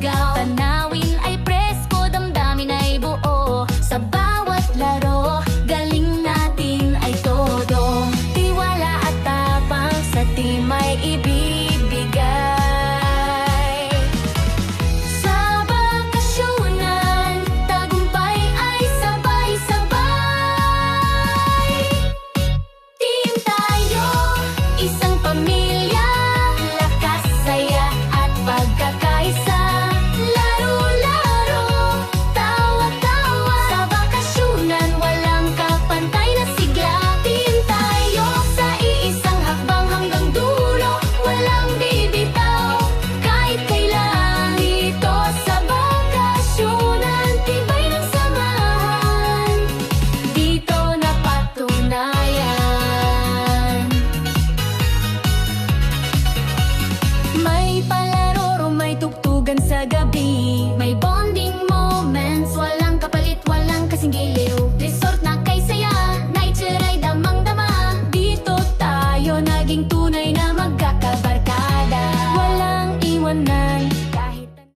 sigaw. Tanawin ay presko, damdamin ay buo. Sa bawat laro, galing natin ay todo. Tiwala at tapang sa team ay ibibigay. Sa bakasyonan, tagumpay ay sabay-sabay. Team tayo, isang pamilya, lakas, saya at pagkakaisa. Laro-laro, tawa-tawa. Sa bakasyonan, walang kapantay na sigla. Team tayo, sa iisang hakbang hanggang dulo. Walang bibitaw, kahit kailan. Dito sa bakasyonan, tibay ng samahan. Dito napatunayan. May palaro, may tugtugan sa gabi. May bonding moments, walang kapalit, walang kasing giliw.